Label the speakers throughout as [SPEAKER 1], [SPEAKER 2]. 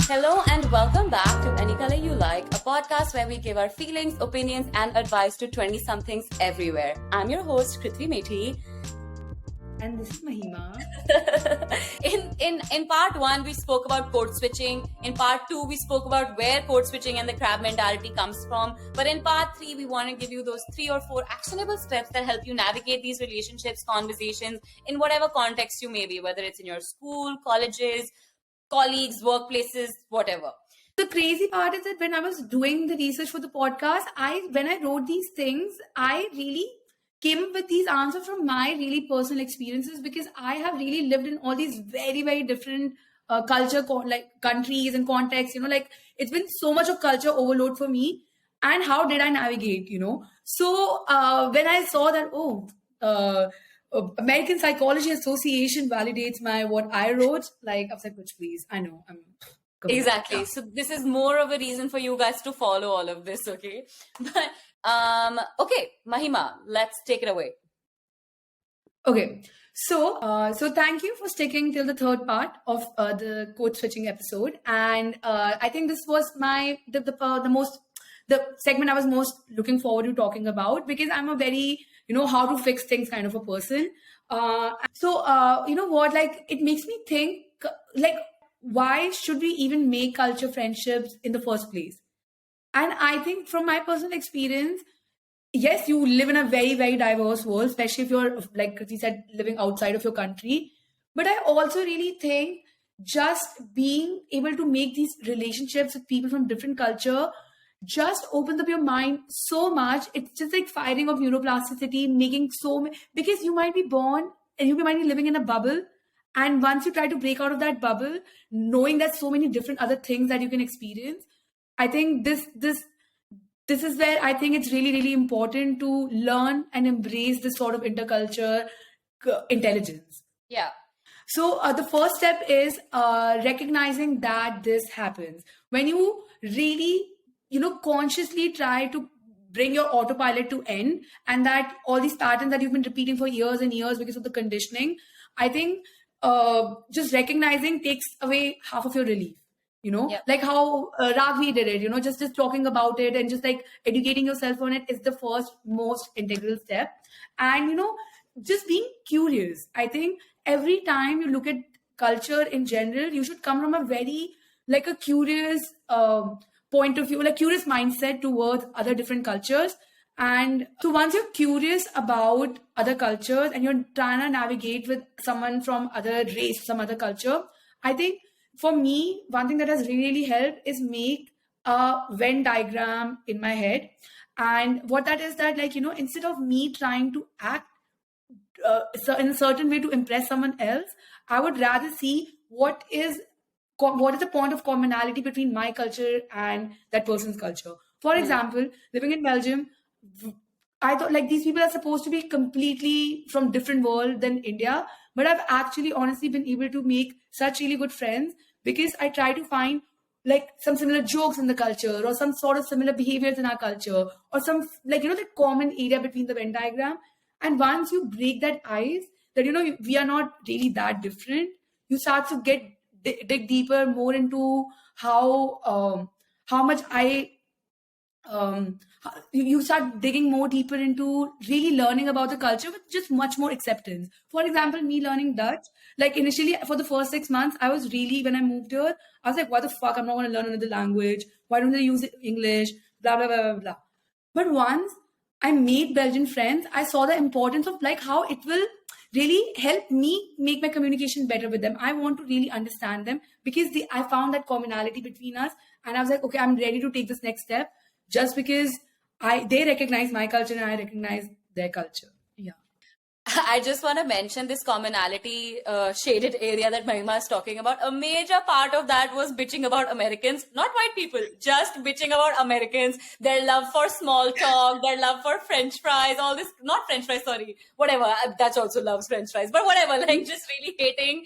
[SPEAKER 1] Hello and welcome back to Any Color You Like, a podcast where we give our feelings, opinions, and advice to 20-somethings everywhere. I'm your host, Kritvi Methi.
[SPEAKER 2] And this is Mahima.
[SPEAKER 1] In part one, we spoke about code switching. In part two, we spoke about where code switching and the crab mentality comes from. But in part three, we want to give you those 3 or 4 actionable steps that help you navigate these relationships, conversations, in whatever context you may be, whether it's in your school, colleges, colleagues, workplaces, whatever.
[SPEAKER 2] The crazy part is that when I was doing the research for the podcast, when I wrote these things, I really came up with these answers from my really personal experiences, because I have really lived in all these very, very different countries and contexts, it's been so much of culture overload for me. And how did I navigate, So when I saw that, American Psychology Association validates what I wrote, I was like, please, I know.
[SPEAKER 1] Exactly. Yeah. So this is more of a reason for you guys to follow all of this, okay? But okay, Mahima, let's take it away.
[SPEAKER 2] Okay. So thank you for sticking till the third part of the code switching episode, and I think this was the segment I was most looking forward to talking about, because I'm a very how to fix things kind of a person. It makes me think, why should we even make culture friendships in the first place? And I think from my personal experience, yes, you live in a very, very diverse world, especially if you're, like Kriti said, living outside of your country. But I also really think just being able to make these relationships with people from different culture just opens up your mind so much. It's just like firing of neuroplasticity, because you might be born and you might be living in a bubble. And once you try to break out of that bubble, knowing that so many different other things that you can experience, I think this is where I think it's really, really important to learn and embrace this sort of interculture intelligence.
[SPEAKER 1] Yeah.
[SPEAKER 2] So the first step is recognizing that this happens. When you really consciously try to bring your autopilot to end, and that all these patterns that you've been repeating for years and years because of the conditioning, I think just recognizing takes away half of your relief.
[SPEAKER 1] Yep.
[SPEAKER 2] Like how Ragvi did it, just talking about it and just like educating yourself on it is the first most integral step. And, just being curious. I think every time you look at culture in general, you should come from a very, a curious point of view, like curious mindset towards other different cultures. And so once you're curious about other cultures and you're trying to navigate with someone from other race, some other culture, I think for me, one thing that has really helped is make a Venn diagram in my head. And what that is that, instead of me trying to act in a certain way to impress someone else, I would rather see what is the point of commonality between my culture and that person's culture. For example, living in Belgium, I thought these people are supposed to be completely from different world than India, but I've actually honestly been able to make such really good friends because I try to find some similar jokes in the culture or some sort of similar behaviors in our culture or some the common area between the Venn diagram. And once you break that ice that we are not really that different, you start to dig deeper more into how much you start digging more deeper into really learning about the culture with just much more acceptance. For example, me learning Dutch, initially for the first 6 months, I was really, when I moved here, I was like, what the fuck, I'm not going to learn another language. Why don't they use English? Blah, blah, blah, blah, blah. But once I made Belgian friends, I saw the importance of how it will really help me make my communication better with them. I want to really understand them because I found that commonality between us. And I was like, okay, I'm ready to take this next step just because they recognize my culture and I recognize their culture. Yeah.
[SPEAKER 1] I just want to mention this commonality shaded area that Mahima is talking about. A major part of that was bitching about Americans, not white people, just bitching about Americans, their love for small talk, their love for French fries, all this, not French fries, sorry, whatever. Dutch also loves French fries, but whatever, like just really hating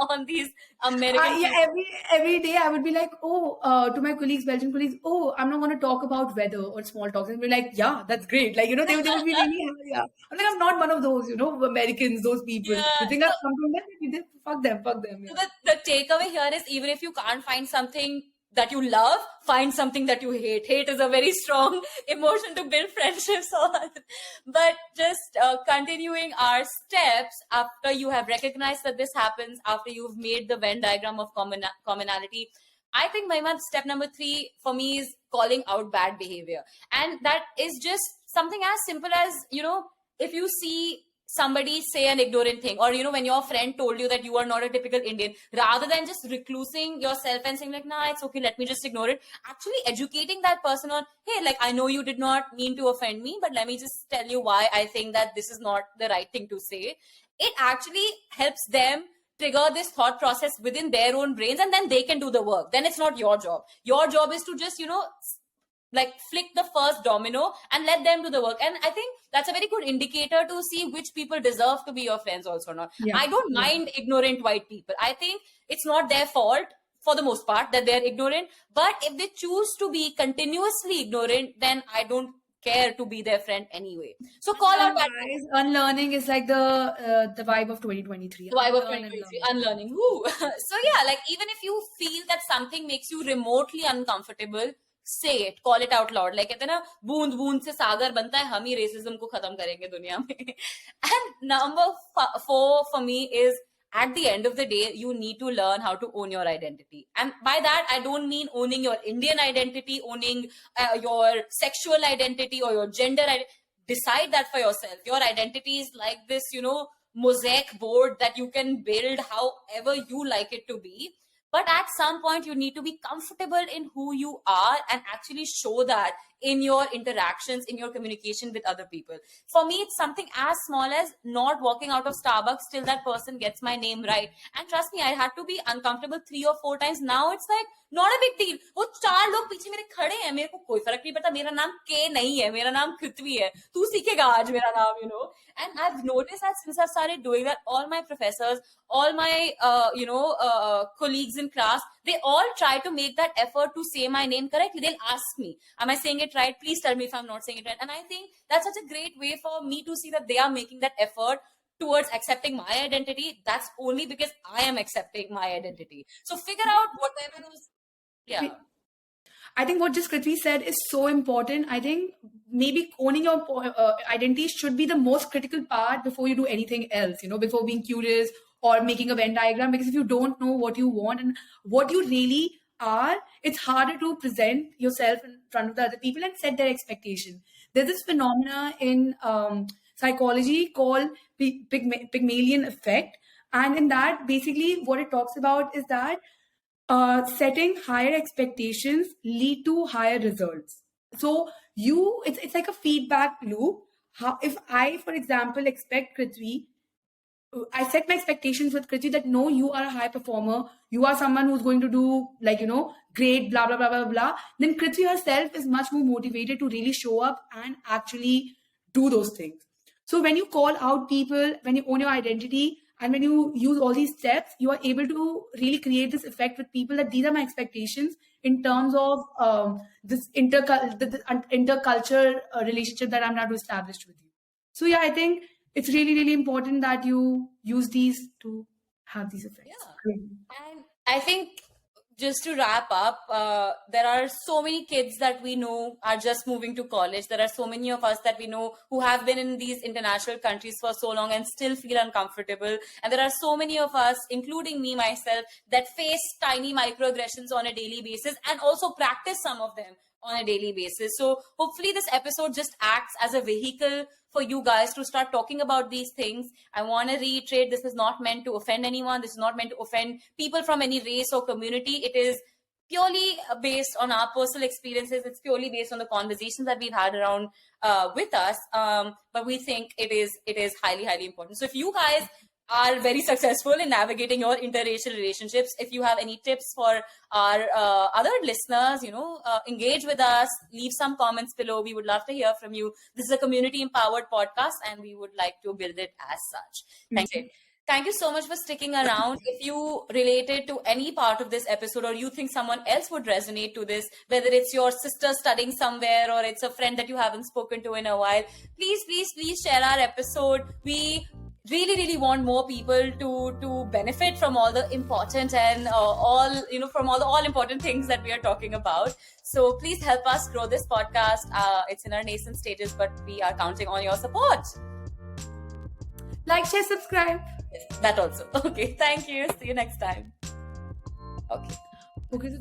[SPEAKER 1] on these American
[SPEAKER 2] Yeah,
[SPEAKER 1] people.
[SPEAKER 2] every day I would be like, oh, to my colleagues, Belgian colleagues, oh, I'm not going to talk about weather or small talks. And be like, yeah, that's great. Like, they would be really happy. Yeah. I'm like, I'm not one of those, Americans, those people.
[SPEAKER 1] Yeah.
[SPEAKER 2] You think I've come from them? Fuck them, fuck them.
[SPEAKER 1] So
[SPEAKER 2] Yeah.
[SPEAKER 1] the takeaway here is, even if you can't find something that you love, find something that you hate. Hate is a very strong emotion to build friendships on. But just continuing our steps, after you have recognized that this happens, after you've made the Venn diagram of commonality, I think my step number 3 for me is calling out bad behavior. And that is just something as simple as, if you see somebody say an ignorant thing, or when your friend told you that you are not a typical Indian, rather than just reclusing yourself and saying like, nah, it's okay, let me just ignore it, actually educating that person on, hey, like, I know you did not mean to offend me, but let me just tell you why I think that this is not the right thing to say. It actually helps them trigger this thought process within their own brains, and then they can do the work. Then it's not your job. Your job is to just like flick the first domino and let them do the work. And I think that's a very good indicator to see which people deserve to be your friends also or not.
[SPEAKER 2] Yeah.
[SPEAKER 1] I don't mind ignorant white people. I think it's not their fault for the most part that they're ignorant, but if they choose to be continuously ignorant, then I don't care to be their friend anyway. So call out that
[SPEAKER 2] Guys, unlearning is like the vibe of 2023.
[SPEAKER 1] the vibe of
[SPEAKER 2] Unlearn and
[SPEAKER 1] 2023,
[SPEAKER 2] learn.
[SPEAKER 1] unlearning. Woo. So yeah, like even if you feel that something makes you remotely uncomfortable, say it, call it out loud. Like कहते हैं ना, बूंद बूंद से सागर बनता है, हम ही racism को खत्म करेंगे दुनिया में. And number 4 for me is, at the end of the day, you need to learn how to own your identity. And by that, I don't mean owning your Indian identity, owning your sexual identity or your gender identity. Decide that for yourself. Your identity is like this, mosaic board that you can build however you like it to be. But at some point, you need to be comfortable in who you are and actually show that in your interactions, in your communication with other people. For me, it's something as small as not walking out of Starbucks till that person gets my name right. And trust me, I had to be uncomfortable 3 or 4 times. Now it's like not a big deal. वो 4 लोग पीछे मेरे खड़े हैं, मेरे को कोई फर्क नहीं पड़ता. मेरा नाम के नहीं है, मेरा नाम कृत्वी है. तू सीखेगा आज मेरा नाम, And I've noticed that since I've started doing that, all my professors, all my colleagues in class, they all try to make that effort to say my name correctly. They'll ask me, am I saying it right? Please tell me if I'm not saying it right. And I think that's such a great way for me to see that they are making that effort towards accepting my identity. That's only because I am accepting my identity. So figure out whatever those, yeah.
[SPEAKER 2] I think what just Kritvi said is so important. I think maybe owning your identity should be the most critical part before you do anything else, before being curious or making a Venn diagram. Because if you don't know what you want and what you really are, it's harder to present yourself in front of the other people and set their expectation. There's this phenomena in psychology called Pygmalion effect. And in that, basically, what it talks about is that setting higher expectations lead to higher results. So it's like a feedback loop. How if I, for example, expect Kritvi, I set my expectations with Kritvi that no, you are a high performer, you are someone who's going to do great, blah blah blah blah blah. Then Kritvi herself is much more motivated to really show up and actually do those things. So when you call out people, when you own your identity, and when you use all these steps, you are able to really create this effect with people that these are my expectations in terms of this intercultural relationship that I'm now to establish with you. So yeah, I think it's really, really important that you use these to have these effects.
[SPEAKER 1] Yeah. And I think just to wrap up, there are so many kids that we know are just moving to college. There are so many of us that we know who have been in these international countries for so long and still feel uncomfortable. And there are so many of us, including me myself, that face tiny microaggressions on a daily basis and also practice some of them on a daily basis. So hopefully this episode just acts as a vehicle for you guys to start talking about these things. I want to reiterate, this is not meant to offend anyone. This is not meant to offend people from any race or community. It is purely based on our personal experiences. It's purely based on the conversations that we've had around with us. But we think it is highly, highly important. So if you guys are very successful in navigating your interracial relationships, if you have any tips for our other listeners, engage with us, leave some comments below. We would love to hear from you. This is a community empowered podcast, and we would like to build it as such. Thank you so much for sticking around. If you related to any part of this episode, or you think someone else would resonate to this, whether it's your sister studying somewhere or it's a friend that you haven't spoken to in a while, please share our episode. We really want more people to benefit from all the important and from all the all important things that we are talking about. So please help us grow this podcast. It's in our nascent stages, but we are counting on your support.
[SPEAKER 2] Like, share, subscribe.
[SPEAKER 1] Yes, that also. Okay, thank you. See you next time. Okay.
[SPEAKER 2] Okay, so